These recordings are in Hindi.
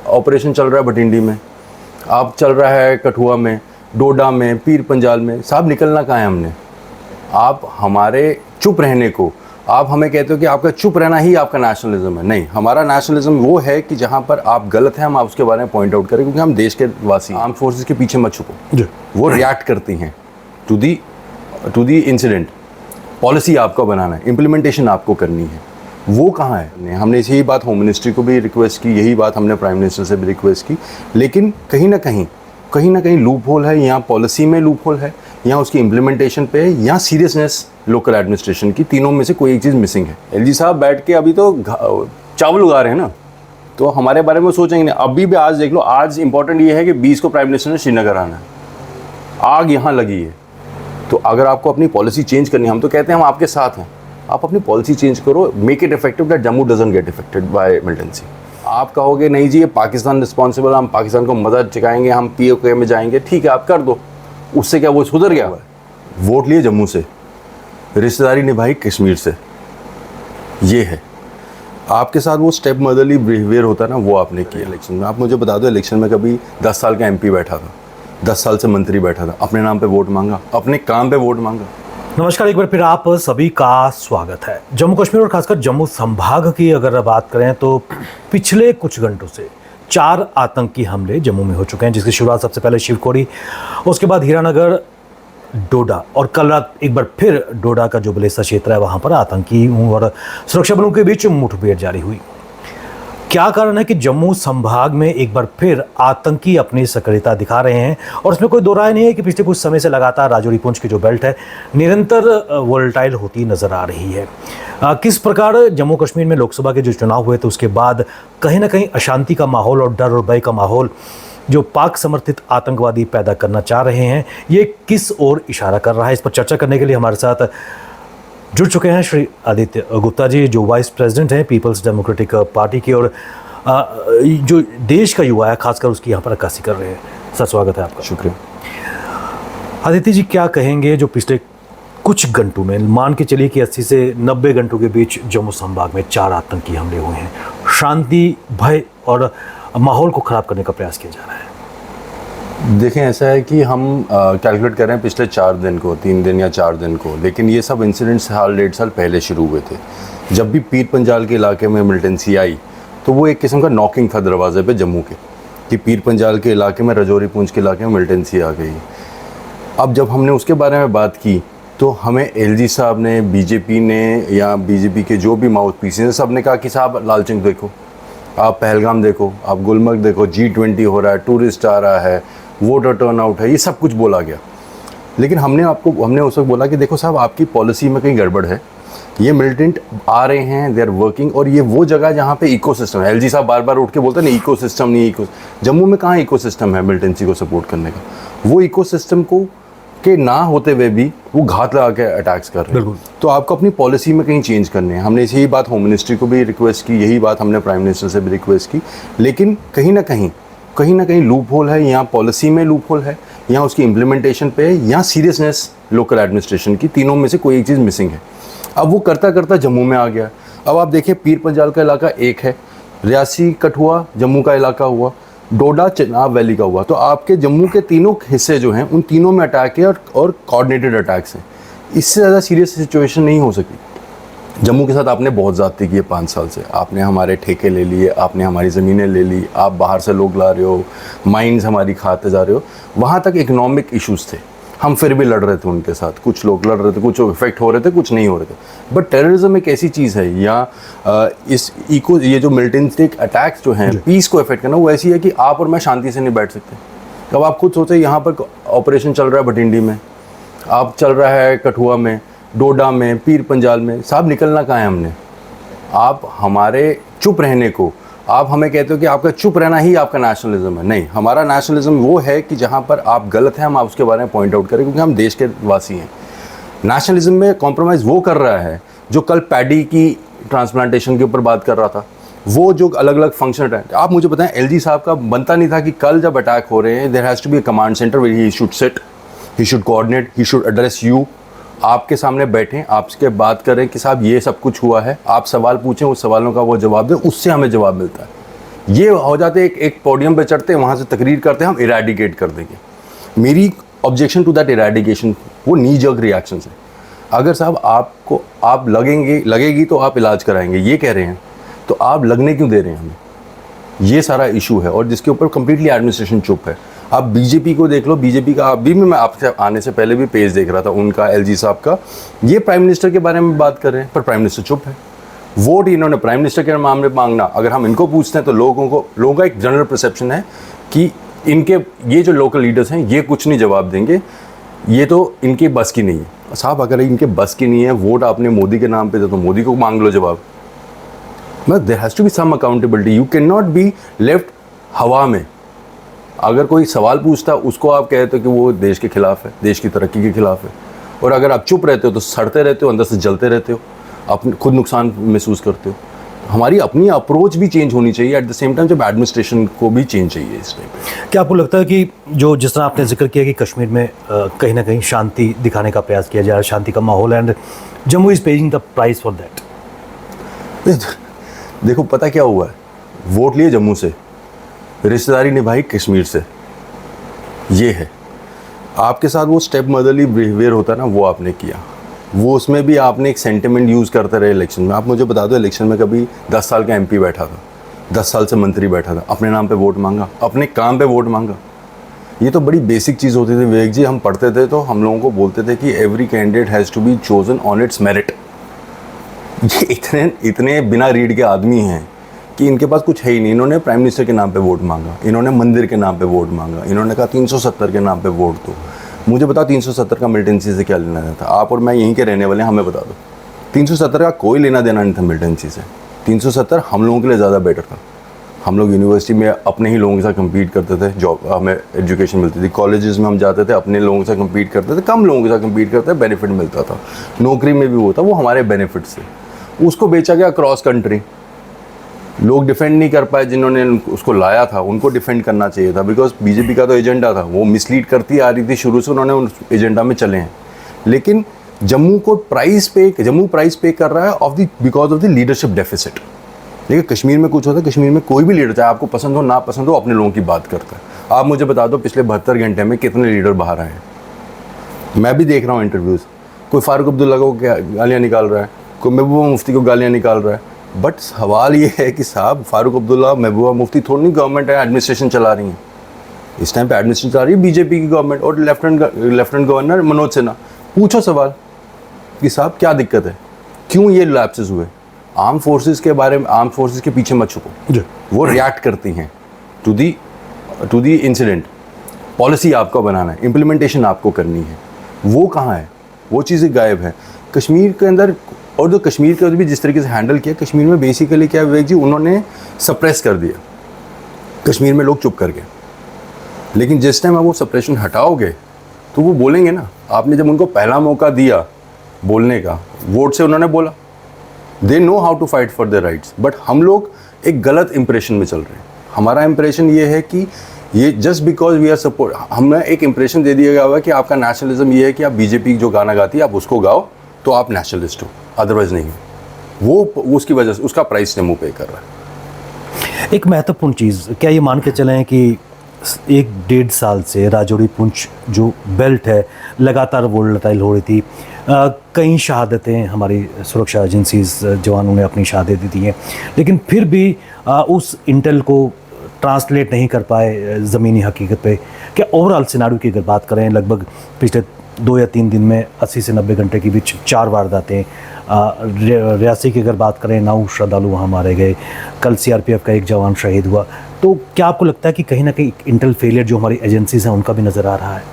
ऑपरेशन चल रहा है भटिंडी में, आप चल रहा है कठुआ में, डोडा में, पीर पंजाल में, साहब निकलना कहाँ है हमने। आप हमारे चुप रहने को, आप हमें कहते हो कि आपका चुप रहना ही आपका नेशनलिज्म है। नहीं, हमारा नेशनलिज्म वो है कि जहाँ पर आप गलत हैं हम आप उसके बारे में पॉइंट आउट करें, क्योंकि हम देश के वासी। आर्म फोर्सेस के पीछे मत छुपो, वो रिएक्ट करती हैं टू दी इंसिडेंट। पॉलिसी आपको बनाना है, इम्प्लीमेंटेशन आपको करनी है, वो कहाँ है। हमने यही बात होम मिनिस्ट्री को भी रिक्वेस्ट की, यही बात हमने प्राइम मिनिस्टर से भी रिक्वेस्ट की, लेकिन कहीं ना कहीं लूप होल है, यहाँ पॉलिसी में लूप होल है, यहाँ उसकी इम्प्लीमेंटेशन पे है, यहाँ सीरियसनेस लोकल एडमिनिस्ट्रेशन की, तीनों में से कोई एक चीज़ मिसिंग है। एलजी साहब बैठ के अभी तो चावल उगा रहे हैं ना, तो हमारे बारे में सोचेंगे नहीं। अभी भी आज देख लो, आज इंपॉर्टेंट ये है कि 20 को प्राइम मिनिस्टर ने श्रीनगर आना है, आग यहाँ लगी है। तो अगर आपको अपनी पॉलिसी चेंज करनी है, हम तो कहते हैं हम आपके साथ हैं, आप अपनी पॉलिसी चेंज करो, make it effective that Jammu doesn't get affected by militancy. आप कहोगे नहीं जी ये पाकिस्तान रिस्पॉन्सिबल, हम पाकिस्तान को मदद चुकाएंगे, हम POK में जाएंगे, ठीक है आप कर दो, उससे क्या वो सुधर गया? वोट लिए जम्मू से, रिश्तेदारी निभाई कश्मीर से, ये है आपके साथ वो स्टेप मदरली बिहेवियर होता है ना, वो आपने किया इलेक्शन में। आप मुझे बता दो, इलेक्शन में कभी 10 साल का MP बैठा था, 10 साल से मंत्री बैठा था, अपने नाम पे वोट मांगा, अपने काम पे वोट मांगा। नमस्कार, एक बार फिर आप सभी का स्वागत है। जम्मू कश्मीर और खासकर जम्मू संभाग की अगर बात करें तो पिछले कुछ घंटों से 4 आतंकी हमले जम्मू में हो चुके हैं, जिसकी शुरुआत सबसे पहले शिवखोड़ी, उसके बाद हीरानगर, डोडा और कल रात एक बार फिर डोडा का जो बलेसा क्षेत्र है वहां पर आतंकी और सुरक्षा बलों के बीच मुठभेड़ जारी हुई। क्या कारण है कि जम्मू संभाग में एक बार फिर आतंकी अपनी सक्रियता दिखा रहे हैं? और इसमें कोई दो राय नहीं है कि पिछले कुछ समय से लगातार राजौरी पुंछ की जो बेल्ट है निरंतर वोलेटाइल होती नजर आ रही है। किस प्रकार जम्मू कश्मीर में लोकसभा के जो चुनाव हुए थे उसके बाद कहीं ना कहीं अशांति का माहौल और डर और भय का माहौल जो पाक समर्थित आतंकवादी पैदा करना चाह रहे हैं, ये किस ओर इशारा कर रहा है? इस पर चर्चा करने के लिए हमारे साथ जुड़ चुके हैं श्री आदित्य गुप्ता जी, जो वाइस प्रेसिडेंट हैं पीपल्स डेमोक्रेटिक पार्टी की और जो देश का युवा है खासकर उसकी यहाँ पर अक्कासी कर रहे हैं। सर स्वागत है आपका। शुक्रिया। आदित्य जी, क्या कहेंगे जो पिछले कुछ घंटों में, मान के चलिए कि 80 से 90 घंटों के बीच जम्मू संभाग में 4 आतंकी हमले हुए हैं, शांति, भय और माहौल को खराब करने का प्रयास किया जा रहा है? देखें, ऐसा है कि हम कैलकुलेट कर रहे हैं पिछले 4 दिन को, 3 दिन या 4 दिन को, लेकिन ये सब इंसिडेंट्स साल 1.5 साल पहले शुरू हुए थे। जब भी पीर पंजाल के इलाके में मिलिटेंसी आई तो वो एक किस्म का नॉकिंग था दरवाजे पे जम्मू के, कि पीर पंजाल के इलाके में, राजौरी पुंछ के इलाके में मिलिटेंसी आ गई। अब जब हमने उसके बारे में बात की तो हमें LG साहब ने, BJP ने या BJP के जो भी माउथ पीसेस हैं, सब ने कहा कि साहब लालचंग देखो, आप पहलगाम देखो, आप गुलमर्ग देखो, G20 हो रहा है, टूरिस्ट आ रहा है, वोटर टर्नआउट है, ये सब कुछ बोला गया। लेकिन हमने उस वक्त बोला कि देखो साहब, आपकी पॉलिसी में कहीं गड़बड़ है, ये मिलिटेंट आ रहे हैं, दे आर वर्किंग, और ये वो जगह जहाँ पे इकोसिस्टम है। LG साहब बार बार उठ के बोलते हैं नहीं इकोसिस्टम नहीं, जम्मू में कहाँ इकोसिस्टम है मिलिटेंसी को सपोर्ट करने का? वो इकोसिस्टम को के ना होते हुए भी वो घात लगा के अटैक्स कर रहे हैं। तो आपको अपनी पॉलिसी में कहीं चेंज करने हैं। हमने यही बात होम मिनिस्ट्री को भी रिक्वेस्ट की, यही बात हमने प्राइम मिनिस्टर से भी रिक्वेस्ट की, लेकिन कहीं ना कहीं लूप होल है, यहाँ पॉलिसी में लूप होल है, यहाँ उसकी इम्प्लीमेंटेशन पे है, यहाँ सीरियसनेस लोकल एडमिनिस्ट्रेशन की, तीनों में से कोई एक चीज़ मिसिंग है। अब वो करता करता जम्मू में आ गया। अब आप देखिए, पीर पंजाल का इलाका एक है, रियासी कठुआ जम्मू का इलाका हुआ, डोडा चिनाब वैली का हुआ, तो आपके जम्मू के तीनों हिस्से जो हैं उन तीनों में अटैक है और कोऑर्डिनेटेड अटैक्स हैं। इससे ज़्यादा सीरियस सिचुएशन नहीं हो सकी। जम्मू के साथ आपने बहुत ज़्यादती की है 5 साल से, आपने हमारे ठेके ले लिए, आपने हमारी ज़मीनें ले ली, आप बाहर से लोग ला रहे हो, माइंस हमारी खाते जा रहे हो। वहाँ तक इकोनॉमिक इश्यूज़ थे, हम फिर भी लड़ रहे थे उनके साथ, कुछ लोग लड़ रहे थे, कुछ इफेक्ट हो रहे थे, कुछ नहीं हो रहे थे। बट टेररिज्म एक ऐसी चीज़ है, या ये जो मिलिटेंटिक अटैक्स जो हैं पीस को इफेक्ट करना, वो ऐसी है कि आप और मैं शांति से नहीं बैठ सकते। अब आप खुद सोचें, यहाँ पर ऑपरेशन चल रहा है भटिंडी में, आप चल रहा है कठुआ में, डोडा में, पीर पंजाल में, साहब निकलना कहाँ है हमने। आप हमारे चुप रहने को, आप हमें कहते हो कि आपका चुप रहना ही आपका नेशनलिज्म है। नहीं, हमारा नेशनलिज्म वो है कि जहाँ पर आप गलत हैं हम आप उसके बारे में पॉइंट आउट करें, क्योंकि हम देश के वासी हैं। नेशनलिज्म में कॉम्प्रोमाइज़ वो कर रहा है जो कल पैडी की ट्रांसप्लांटेशन के ऊपर बात कर रहा था, वो जो अलग अलग फंक्शन है। आप मुझे बताएं, LG साहब का बनता नहीं था कि कल जब अटैक हो रहे हैं, there has to be a command centre where he should sit, he should coordinate, he should address you, आपके सामने बैठें, आपसे बात करें कि साहब ये सब कुछ हुआ है, आप सवाल पूछें, उस सवालों का वो जवाब दें, उससे हमें जवाब मिलता है। ये हो जाते एक पोडियम पे चढ़ते हैं, वहाँ से तकरीर करते हैं हम इरेडिकेट कर देंगे। मेरी ऑब्जेक्शन टू दैट इरेडिकेशन वो नी जर्क रिएक्शन है। अगर साहब आपको आप लगेगी तो आप इलाज कराएंगे ये कह रहे हैं, तो आप लगने क्यों दे रहे हैं हमें? ये सारा इशू है और जिसके ऊपर कम्प्लीटली एडमिनिस्ट्रेशन चुप है। आप बीजेपी को देख लो, बीजेपी का अभी भी मैं आपसे आने से पहले भी पेज देख रहा था उनका, एलजी साहब का, ये प्राइम मिनिस्टर के बारे में बात कर रहे हैं पर प्राइम मिनिस्टर चुप है। वोट इन्होंने प्राइम मिनिस्टर के मामले मांगना, अगर हम इनको पूछते हैं तो लोगों का एक जनरल परसेप्शन है कि इनके ये जो लोकल लीडर्स हैं ये कुछ नहीं जवाब देंगे, ये तो इनके बस की नहीं है। साहब अगर इनके बस की नहीं है, वोट आपने मोदी के नाम पे दे तो मोदी को मांग लो जवाब। मतलब there has to be some accountability, you can not be left हवा में। अगर कोई सवाल पूछता उसको आप कहते हो कि वो देश के खिलाफ है, देश की तरक्की के खिलाफ है, और अगर आप चुप रहते हो तो सड़ते रहते हो, अंदर से जलते रहते हो, अपने खुद नुकसान महसूस करते हो। हमारी अपनी अप्रोच भी चेंज होनी चाहिए एट द सेम टाइम, जब एडमिनिस्ट्रेशन को भी चेंज चाहिए इस टाइम पे। क्या आपको लगता है कि जो जिस तरह आपने जिक्र किया कि कश्मीर में कहीं ना कहीं शांति दिखाने का प्रयास किया जा रहा है, शांति का माहौल है, and Jammu is paying the price for that? देखो पता क्या हुआ है, वोट लिए जम्मू से, रिश्तेदारी निभाई कश्मीर से, ये है। आपके साथ वो स्टेप मदरली बिहेवियर होता है ना, वो आपने किया, वो उसमें भी आपने एक सेंटिमेंट यूज़ करते रहे इलेक्शन में। आप मुझे बता दो, इलेक्शन में कभी 10 साल का एमपी बैठा था, 10 साल से मंत्री बैठा था, अपने नाम पे वोट मांगा, अपने काम पे वोट मांगा? ये तो बड़ी बेसिक चीज़ होती थी विवेक जी। हम पढ़ते थे तो हम लोगों को बोलते थे कि every candidate has to be chosen on its merit. ये इतने बिना रीड के आदमी हैं कि इनके पास कुछ है ही नहीं। इन्होंने प्राइम मिनिस्टर के नाम पे वोट मांगा, इन्होंने मंदिर के नाम पे वोट मांगा, इन्होंने कहा 370 के नाम पे वोट दो। मुझे बताओ 370 का मिलिटेंसी से क्या लेना देना था? आप और मैं यहीं के रहने वाले हैं, हमें बता दो। 370 का कोई लेना देना नहीं था मिलिटेंसी से। 370 हम लोगों के लिए ज़्यादा बेटर था। हम लोग यूनिवर्सिटी में अपने ही लोगों के साथ कम्पीट करते थे, जॉब हमें एजुकेशन मिलती थी, कॉलेजेस में हम जाते थे अपने लोगों के साथ कम्पीट करते थे, कम लोगों के साथ कम्पीट करते थे, बेनिफिट मिलता था। नौकरी में भी वो था, वो हमारे बेनिफिट से। उसको बेचा गया क्रॉस कंट्री, लोग डिफेंड नहीं कर पाए, जिन्होंने उसको लाया था उनको डिफेंड करना चाहिए था, बिकॉज बीजेपी का तो एजेंडा था, वो मिसलीड करती आ रही थी शुरू से, उन्होंने उस एजेंडा में चले हैं। लेकिन जम्मू प्राइस पे कर रहा है because of the leadership deficit. देखिए कश्मीर में कुछ होता है, कश्मीर में कोई भी लीडर, चाहे आपको पसंद हो ना पसंद हो, अपने लोगों की बात करता है। आप मुझे बता दो पिछले 72 घंटे में कितने लीडर बाहर आए हैं? मैं भी देख रहा हूँ इंटरव्यूज़, कोई फारूक अब्दुल्ला को गालियाँ निकाल रहा है, कोई महबूबा मुफ्ती को गालियाँ निकाल रहा है। बट सवाल ये है कि साहब फारूक अब्दुल्ला, महबूबा मुफ्ती थोड़ी नहीं गवर्नमेंट है, एडमिनिस्ट्रेशन चला रही है। इस टाइम पे एडमिनिस्ट्रेशन चला रही है बीजेपी की गवर्नमेंट और लेफ्टिनेंट गवर्नर मनोज सिन्हा। पूछो सवाल कि साहब क्या दिक्कत है, क्यों ये लैप्सेस हुए? आर्म फोर्सेस के बारे में, आर्म फोर्सेस के पीछे मत छुपो, वो रिएक्ट करती हैं टू दी इंसिडेंट। पॉलिसी आपको बनाना है, इम्प्लीमेंटेशन आपको करनी है, वो कहाँ है? वो चीज़ें गायब है कश्मीर के अंदर। और जो कश्मीर के भी जिस तरीके से हैंडल किया, कश्मीर में बेसिकली क्या विवेक जी, उन्होंने सप्रेस कर दिया, कश्मीर में लोग चुप कर गए। लेकिन जिस टाइम आप वो सप्रेशन हटाओगे तो वो बोलेंगे ना। आपने जब उनको पहला मौका दिया बोलने का, वोट से उन्होंने बोला, they know how to fight for their rights. But हम लोग एक गलत इंप्रेशन में चल रहे हैं। हमारा इंप्रेशन ये है कि ये just because we are support, हमें एक इंप्रेशन दे दिया गया हुआ है कि आपका नेशनलिज्म ये है कि आप बीजेपी जो गाना गाती है आप उसको गाओ तो आप नेशनलिस्ट हो, अदरवाइज नहीं हो। वो उसकी वजह से उसका प्राइस जम्मू पे कर रहा है। एक महत्वपूर्ण चीज़, क्या ये मान के चलें कि 1-1.5 साल से राजौरी पुंछ जो बेल्ट है लगातार वोलेटाइल हो रही थी, कई शहादतें हमारी सुरक्षा एजेंसीज जवानों ने अपनी शहादतें दी हैं, लेकिन फिर भी उस इंटेल को ट्रांसलेट नहीं कर पाए ज़मीनी हकीकत पे। क्या ओवरऑल सिनारियो की अगर बात करें, लगभग पिछले 2 या 3 दिन में 80 से 90 घंटे के बीच 4 वारदातें। रियासी की अगर बात करें, 9 श्रद्धालु वहाँ मारे गए, कल सीआरपीएफ का एक जवान शहीद हुआ। तो क्या आपको लगता है कि कहीं ना कहीं इंटेल फेलियर जो हमारी एजेंसीज हैं उनका भी नज़र आ रहा है?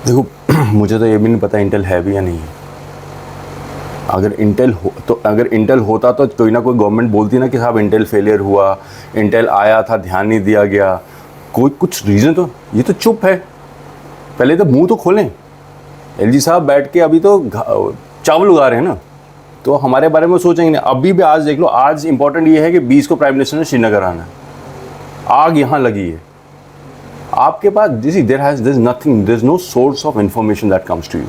देखो मुझे तो ये भी नहीं पता इंटेल है भी या नहीं है। अगर इंटेल होता तो कोई ना कोई गवर्नमेंट बोलती ना कि साहब इंटेल फेलियर हुआ, इंटेल आया था, ध्यान नहीं दिया गया, कोई कुछ रीज़न। तो ये तो चुप है, पहले तो मुंह तो खोलें। एलजी साहब बैठ के अभी तो चावल उगा रहे हैं ना, तो हमारे बारे में सोचेंगे नहीं। अभी भी आज देख लो, आज इंपॉर्टेंट ये है कि 20 को प्राइम मिनिस्टर ने श्रीनगर आना है, आग यहाँ लगी है आपके पास। There is no source of information that comes to you.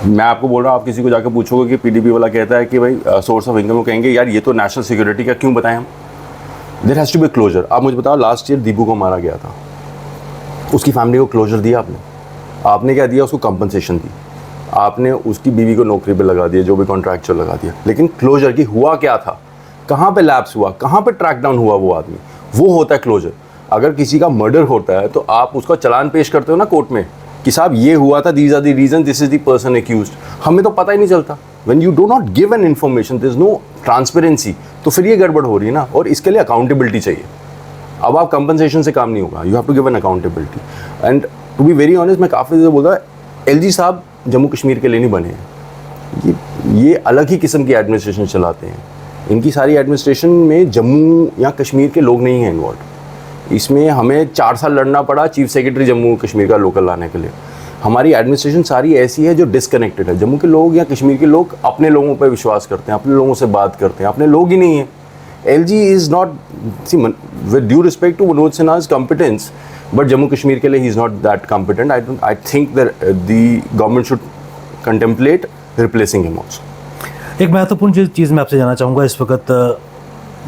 मैं आपको बोल रहा हूँ, आप किसी को जाकर पूछोगे कि पीडीपी वाला कहता है कि भाई सोर्स ऑफ इनकम, वो कहेंगे यार ये तो नेशनल सिक्योरिटी का, क्यों बताएं हम? There has to be closure. आप मुझे बताओ, लास्ट ईयर दीपू को मारा गया था, उसकी फैमिली को क्लोजर दिया आपने? आपने क्या दिया? उसको कंपनसेशन दी, आपने उसकी बीवी को नौकरी पे लगा दिया, जो भी कॉन्ट्रैक्चुअल लगा दिया, लेकिन क्लोजर की हुआ क्या था? कहाँ पे लैप्स हुआ, कहाँ पे ट्रैक डाउन हुआ वो आदमी? वो होता है क्लोजर। अगर किसी का मर्डर होता है तो आप उसका चलान पेश करते हो ना कोर्ट में कि साहब ये हुआ था, these are the reason, this is the person accused. हमें तो पता ही नहीं चलता। When you do not give an information, there is no transparency, तो फिर ये गड़बड़ हो रही है ना। और इसके लिए अकाउंटेबिलिटी चाहिए। अब आप कंपनसेशन से काम नहीं होगा, you have to give an accountability. And to be very honest, मैं काफ़ी देर बोल रहा एलजी साहब जम्मू कश्मीर के लिए नहीं बने हैं। ये अलग ही किस्म की एडमिनिस्ट्रेशन चलाते हैं। इनकी सारी एडमिनिस्ट्रेशन में जम्मू या कश्मीर के लोग नहीं हैं इन्वॉल्व। इसमें हमें 4 साल लड़ना पड़ा चीफ सेक्रेटरी जम्मू कश्मीर का लोकल लाने के लिए। हमारी एडमिनिस्ट्रेशन सारी ऐसी है जो डिसकनेक्टेड है। जम्मू के लोग या कश्मीर के लोग अपने लोगों पर विश्वास करते हैं, अपने लोगों से बात करते हैं, अपने लोग ही नहीं हैं। LG is not, see, with due respect to Manoj Sinha's competence, but Jammu Kashmir के लिए he is not that competent. I think that the government should contemplate replacing him also. एक महत्वपूर्ण चीज़ मैं आपसे जानना चाहूँगा, इस वक्त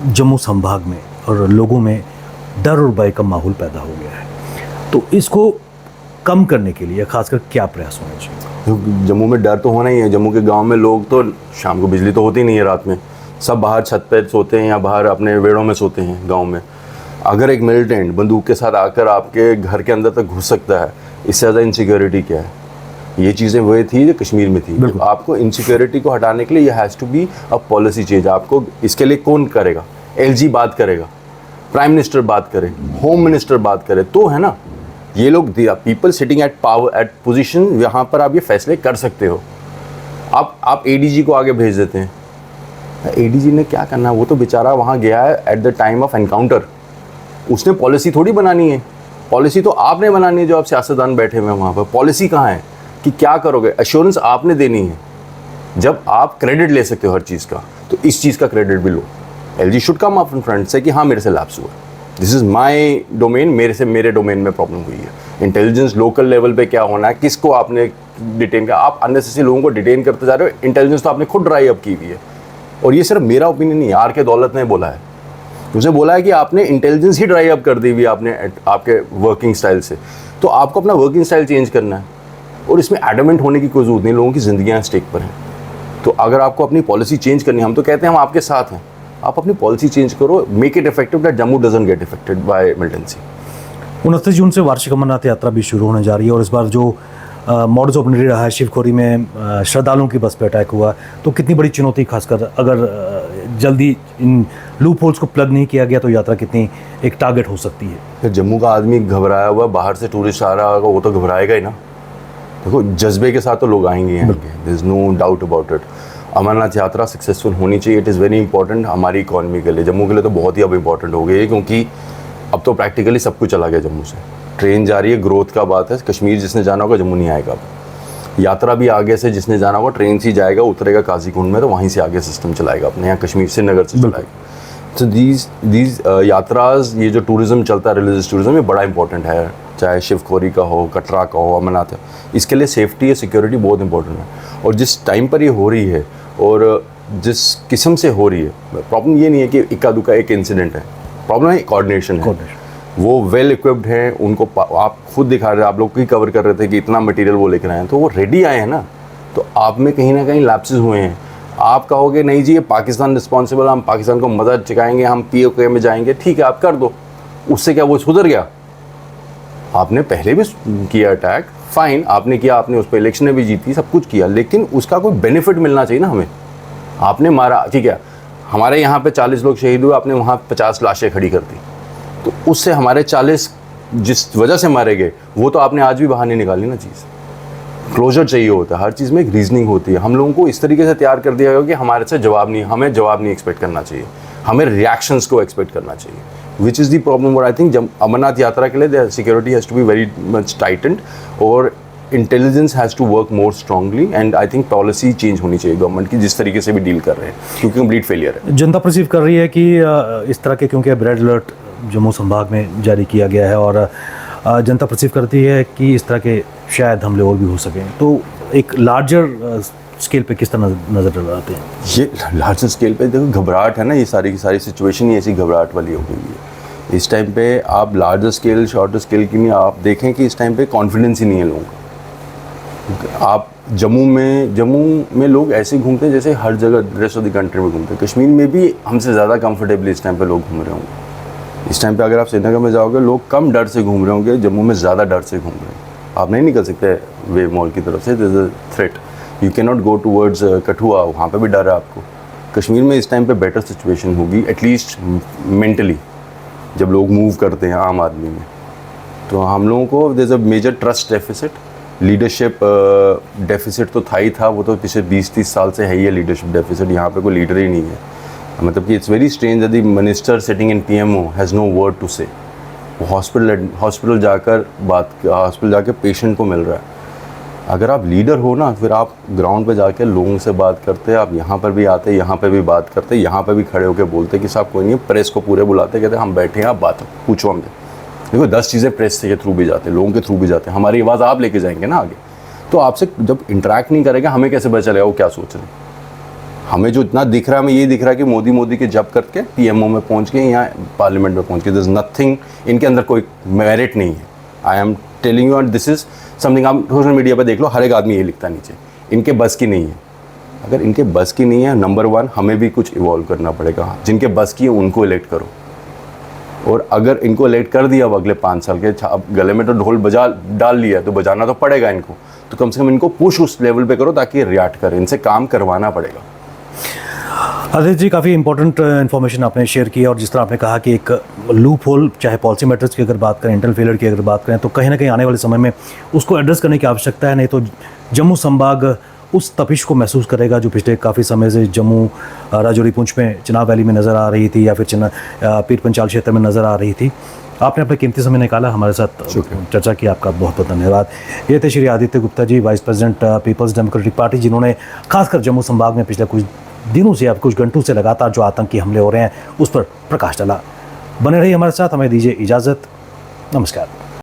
जम्मू संभाग में और लोगों में डर और भय का माहौल पैदा हो गया है, तो इसको कम करने के लिए खासकर क्या प्रयास होने चाहिए? जम्मू में डर तो होना ही है। जम्मू के गांव में लोग तो शाम को बिजली तो होती नहीं है, रात में सब बाहर छत पर सोते हैं या बाहर अपने वेड़ों में सोते हैं गांव में। अगर एक मिलिटेंट बंदूक के साथ आकर आपके घर के अंदर तक घुस सकता है, इससे ज़्यादा इनसिक्योरिटी क्या है? ये चीज़ें वही थी जो कश्मीर में थी। तो आपको इनसिक्योरिटी को हटाने के लिए ये has to be a policy change. आपको इसके लिए कौन करेगा? LG बात करेगा, प्राइम मिनिस्टर बात करे, होम मिनिस्टर बात करे तो है ना। ये लोग people sitting at power at position, यहाँ पर आप ये फैसले कर सकते हो। आप ADG को आगे भेज देते हैं। ADG ने क्या करना है? वो तो बेचारा वहाँ गया है at the time of encounter. उसने पॉलिसी थोड़ी बनानी है, पॉलिसी तो आपने बनानी है जो आप सियासतदान बैठे हुए हैं वहाँ पर। पॉलिसी कहाँ है कि क्या करोगे? एश्योरेंस आपने देनी है। जब आप क्रेडिट ले सकते हो हर चीज़ का, तो इस चीज़ का क्रेडिट भी लो। LG should come up in front से कि हाँ मेरे से लैप्स हुआ, दिस इज़ माई डोमेन, मेरे डोमेन में प्रॉब्लम हुई है। इंटेलिजेंस लोकल लेवल पे क्या होना है, किसको आपने डिटेन किया? आप अननेसेसरी लोगों को डिटेन करते जा रहे हो। इंटेलिजेंस तो आपने खुद ड्राई अप की हुई है। और ये सिर्फ मेरा ओपिनियन नहीं है, RK दौलत ने बोला है। उसने बोला है कि आपने इंटेलिजेंस ही ड्राई अप कर दी हुई आपने आपके वर्किंग स्टाइल से। तो आपको अपना वर्किंग स्टाइल चेंज करना है और इसमें एडमेंट होने की कोई ज़रूरत नहीं। लोगों की ज़िंदगियाँ स्टेक पर हैं। तो अगर आपको अपनी पॉलिसी चेंज करनी है, हम तो कहते हैं हम आपके साथ हैं, आप अपनी पॉलिसी चेंज करो, make it effective that Jammu doesn't get affected by militancy. 29 जून से वार्षिक अमरनाथ यात्रा भी शुरू होने जा रही है और इस बार जो मॉडस ऑपरेंडी रहा है, शिवखोरी में श्रद्धालुओं की बस पे अटैक हुआ, तो कितनी बड़ी चुनौती, खासकर अगर जल्दी इन लूप होल्स को प्लग नहीं किया गया तो यात्रा कितनी एक टारगेट हो सकती है? फिर जम्मू का आदमी घबराया हुआ, बाहर से टूरिस्ट आ रहा होगा, वो तो घबराएगा ही ना। देखो जज्बे के साथ तो लोग आएंगे, there is no doubt about it. Amarnath यात्रा सक्सेसफुल होनी चाहिए, इट इज़ वेरी इंपॉर्टेंट हमारी इकॉनमी के लिए। जम्मू के लिए तो बहुत ही अब इंपॉर्टेंट हो गई है, क्योंकि अब तो प्रैक्टिकली सब कुछ चला गया जम्मू से। ट्रेन जा रही है, ग्रोथ का बात है। कश्मीर जिसने जाना होगा जम्मू नहीं आएगा। अब यात्रा भी आगे से जिसने जाना होगा ट्रेन से जाएगा, उतरेगा काजीकुंड में, तो वहीं से आगे सिस्टम चलाएगा अपने यहाँ कश्मीर से नगर से चलाएगा। तो दीज यात्राज, ये जो टूरिज़्म चलता है, रिलीजियस टूरिज़्म, ये बड़ा इंपॉर्टेंट है। चाहे शिवखोरी का हो, कटरा का हो, अमरनाथ, इसके लिए सेफ्टी और सिक्योरिटी बहुत इंपॉर्टेंट है। और जिस टाइम पर ये हो रही है और जिस किस्म से हो रही है, प्रॉब्लम ये नहीं है कि इक्का दुक्का एक इंसिडेंट है, प्रॉब्लम है कोऑर्डिनेशन है। वो वेल इक्विप्ड हैं, उनको आप खुद दिखा रहे थे, आप लोग ही कवर कर रहे थे कि इतना मटेरियल वो लेकर आए हैं, तो वो रेडी आए हैं ना। तो आप में कहीं ना कहीं लैप्सेस हुए हैं। आप कहोगे नहीं जी ये पाकिस्तान रिस्पॉन्सिबल, हम पाकिस्तान को मदद चुकाएंगे, हम POK में जाएंगे, ठीक है आप कर दो, उससे क्या वो सुधर गया? आपने पहले भी किया अटैक, फाइन आपने किया, आपने उस पर इलेक्शनें भी जीती, सब कुछ किया, लेकिन उसका कोई बेनिफिट मिलना चाहिए ना हमें। आपने मारा, ठीक है, हमारे यहाँ पे 40 लोग शहीद हुए, आपने वहाँ 50 लाशें खड़ी कर दी, तो उससे हमारे 40 जिस वजह से मारे गए, वो तो आपने आज भी बाहर नहीं निकाली ना चीज़। क्लोजर चाहिए होता है, हर चीज़ में एक रीजनिंग होती है। हम लोगों को इस तरीके से तैयार कर दिया गया कि हमारे से जवाब नहीं, हमें जवाब नहीं एक्सपेक्ट करना चाहिए, हमें रिएक्शंस को एक्सपेक्ट करना चाहिए, विच इज़ दी प्रॉब्लम। और आई थिंक जब अमरनाथ यात्रा के लिए security has to be very much tightened और intelligence has to work more strongly, and I think policy change होनी चाहिए गवर्नमेंट की, जिस तरीके से भी डील कर रहे हैं, क्योंकि कंप्लीट फेलियर है। जनता परसीव कर रही है कि इस तरह के, क्योंकि अब रेड अलर्ट जम्मू संभाग में जारी किया गया है और जनता परसीव करती है कि इस तरह के शायद हमले और भी हो सकें, तो एक लार्जर स्केल पे किस तरह नज़र डलाते हैं? ये लार्जर स्केल पे देखो घबराहट है ना, ये सारी की सारी सिचुएशन ही ऐसी घबराहट वाली हो गई है इस टाइम पे। आप लार्जर स्केल शॉर्टर स्केल की नहीं, आप देखें कि इस टाइम पे कॉन्फिडेंस ही नहीं है लोगों का। आप जम्मू में लोग ऐसे घूमते हैं जैसे हर जगह रेस्ट ऑफ द कंट्री में घूमते हैं। कश्मीर में भी हमसे ज़्यादा कंफर्टेबली इस टाइम पे लोग घूम रहे होंगे। इस टाइम पे अगर आप श्रीनगर में जाओगे, लोग कम डर से घूम रहे होंगे, जम्मू में ज़्यादा डर से घूम रहे हैं। आप नहीं निकल सकते वेव मॉल की तरफ से, this is a threat. You can not go towards Kathua, वहाँ पे भी डर है आपको। कश्मीर में इस टाइम पे बेटर सिचुएशन होगी, एटलीस्ट मेंटली, जब लोग मूव करते हैं आम आदमी में। तो हम लोगों को there is a major trust deficit, leadership deficit तो था ही था, वो तो पिछले 20-30 साल से है ही है लीडरशिप डेफिसिट। यहाँ पे कोई लीडर ही नहीं है। मतलब कि it's very strange that the minister sitting in PMO has no word to say. वो हॉस्पिटल जाकर पेशेंट को मिल रहा है। अगर आप लीडर हो ना, फिर आप ग्राउंड पे जाके लोगों से बात करते, आप यहाँ पर भी आते, यहाँ पे भी बात करते, यहाँ पे भी खड़े होकर बोलते कि साहब कोई नहीं है, प्रेस को पूरे बुलाते, कहते हम बैठे हैं, आप बात पूछो हमसे। देखो 10 चीज़ें प्रेस के थ्रू भी जाते, लोगों के थ्रू भी जाते हैं, हमारी आवाज़ आप लेके जाएंगे ना आगे। तो आपसे जब इंटरेक्ट नहीं करेगा, हमें कैसे पता चलेगा वो क्या सोच रहे हैं? हमें जो इतना दिख रहा है, हमें ये दिख रहा है कि मोदी के जब करके PMO में पहुंच गए, यहाँ पार्लियामेंट में पहुंच गए। दिस नथिंग, इनके अंदर कोई मेरिट नहीं है। I am telling you, and this is something. आप सोशल मीडिया पर देख लो, हर एक आदमी ये लिखता है नीचे, इनके बस की नहीं है। अगर इनके बस की नहीं है, नंबर 1 हमें भी कुछ इवॉल्व करना पड़ेगा। जिनके बस की है उनको इलेक्ट करो, और अगर इनको इलेक्ट कर दिया अब अगले 5 साल के, अब गले में तो ढोल बजा डाल लिया, तो बजाना तो पड़ेगा इनको। तो कम से कम इनको पुश उस लेवल पे करो ताकि रिएक्ट करें, इनसे काम करवाना पड़ेगा। आदित्य जी, काफ़ी इंपॉर्टेंट इन्फॉर्मेशन आपने शेयर की, और जिस तरह आपने कहा कि एक लूप होल, चाहे पॉलिसी मैटर्स की अगर बात करें, इंटरनल फेलियर की अगर बात करें, तो कहीं ना कहीं आने वाले समय में उसको एड्रेस करने की आवश्यकता है। नहीं तो जम्मू संभाग उस तपिश को महसूस करेगा जो पिछले काफ़ी समय से जम्मू, राजौरी, पुंछ में, चिनाब वैली में नज़र आ रही थी, या फिर पीर पंचाल क्षेत्र में नज़र आ रही थी। आपने अपना कीमती समय निकाला, हमारे साथ चर्चा की, आपका बहुत बहुत धन्यवाद। ये थे श्री आदित्य गुप्ता जी, वाइस प्रेसिडेंट पीपल्स डेमोक्रेटिक पार्टी, जिन्होंने खासकर जम्मू संभाग में पिछले कुछ दिनों से, अब कुछ घंटों से लगातार जो आतंकी हमले हो रहे हैं उस पर प्रकाश डाला। बने रहिए हमारे साथ, हमें दीजिए इजाज़त। नमस्कार।